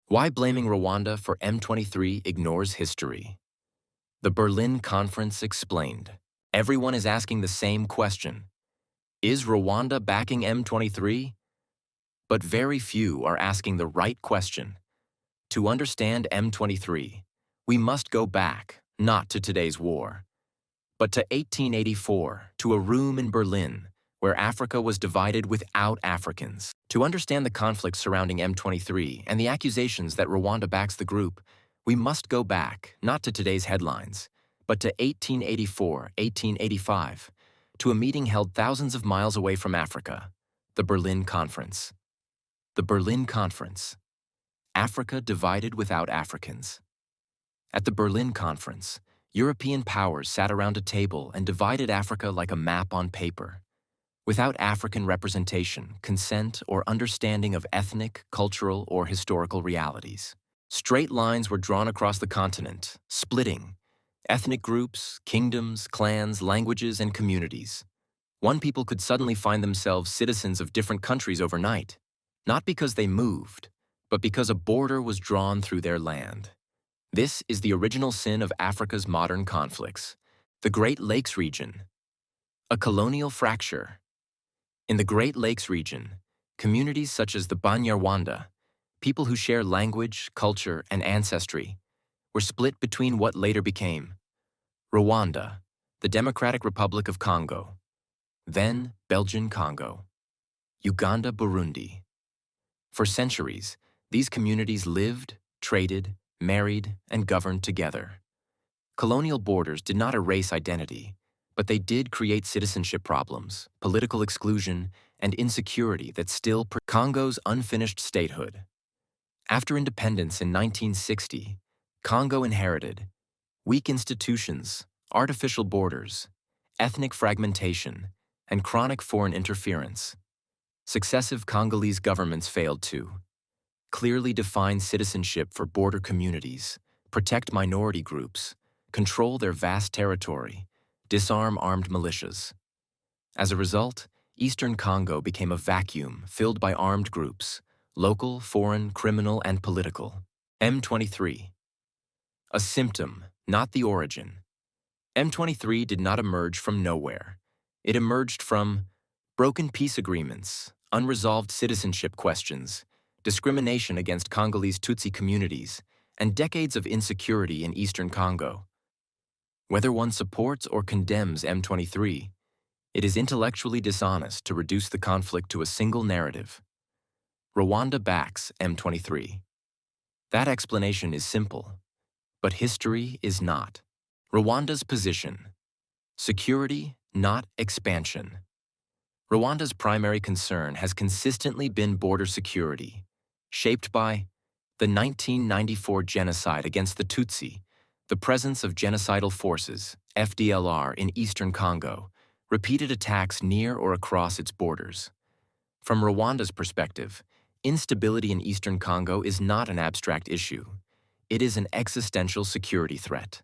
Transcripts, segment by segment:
Why blaming Rwanda for M23 ignores history. The Berlin Conference explained. Everyone is asking the same question. Is Rwanda backing M23? But very few are asking the right question. To understand M23, we must go back, not to today's war, but to 1884, to a room in Berlin, where Africa was divided without Africans. To understand the conflict surrounding M23 and the accusations that Rwanda backs the group, we must go back, not to today's headlines, but to 1884, 1885, to a meeting held thousands of miles away from Africa, the Berlin Conference. The Berlin Conference. Africa divided without Africans. At the Berlin Conference, European powers sat around a table and divided Africa like a map on paper. Without African representation, consent, or understanding of ethnic, cultural, or historical realities. Straight lines were drawn across the continent, splitting ethnic groups, kingdoms, clans, languages, and communities. One people could suddenly find themselves citizens of different countries overnight, not because they moved, but because a border was drawn through their land. This is the original sin of Africa's modern conflicts. The Great Lakes region. A colonial fracture. In the Great Lakes region, communities such as the Banyarwanda, people who share language, culture, and ancestry, were split between what later became Rwanda, the Democratic Republic of Congo, then Belgian Congo, Uganda, Burundi. For centuries, these communities lived, traded, married, and governed together. Colonial borders did not erase identity, but they did create citizenship problems, political exclusion, and insecurity that still Congo's unfinished statehood. After independence in 1960, Congo inherited weak institutions, artificial borders, ethnic fragmentation, and chronic foreign interference. Successive Congolese governments failed to clearly define citizenship for border communities, protect minority groups, control their vast territory, disarm armed militias. As a result, Eastern Congo became a vacuum filled by armed groups, local, foreign, criminal, and political. M23. A symptom, not the origin. M23 did not emerge from nowhere. It emerged from broken peace agreements, unresolved citizenship questions, discrimination against Congolese Tutsi communities, and decades of insecurity in Eastern Congo. Whether one supports or condemns M23, it is intellectually dishonest to reduce the conflict to a single narrative. Rwanda backs M23. That explanation is simple, but history is not. Rwanda's position: security, not expansion. Rwanda's primary concern has consistently been border security, shaped by the 1994 genocide against the Tutsi, the presence of genocidal forces, FDLR, in Eastern Congo, repeated attacks near or across its borders. From Rwanda's perspective, instability in Eastern Congo is not an abstract issue. It is an existential security threat.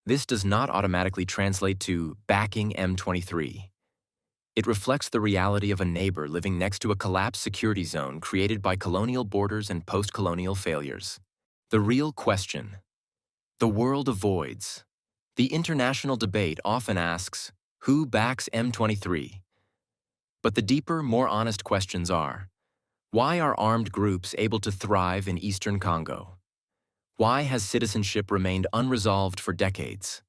This does not automatically translate to backing M23. It reflects the reality of a neighbor living next to a collapsed security zone created by colonial borders and post-colonial failures. The real question the world avoids. The international debate often asks, who backs M23? But the deeper, more honest questions are, why are armed groups able to thrive in Eastern Congo? Why has citizenship remained unresolved for decades?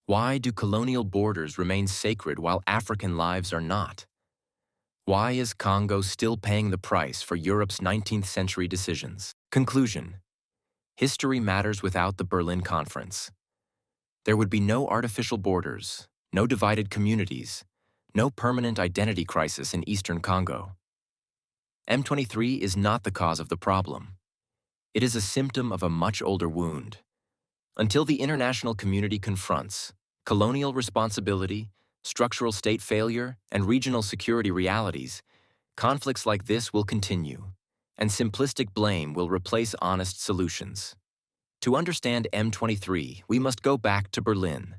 Why do colonial borders remain sacred while African lives are not? Why is Congo still paying the price for Europe's 19th century decisions? Conclusion: history matters without the Berlin Conference. There would be no artificial borders, no divided communities, no permanent identity crisis in Eastern Congo. M23 is not the cause of the problem. It is a symptom of a much older wound. Until the international community confronts colonial responsibility, structural state failure, and regional security realities, conflicts like this will continue, and simplistic blame will replace honest solutions. To understand M23, we must go back to Berlin,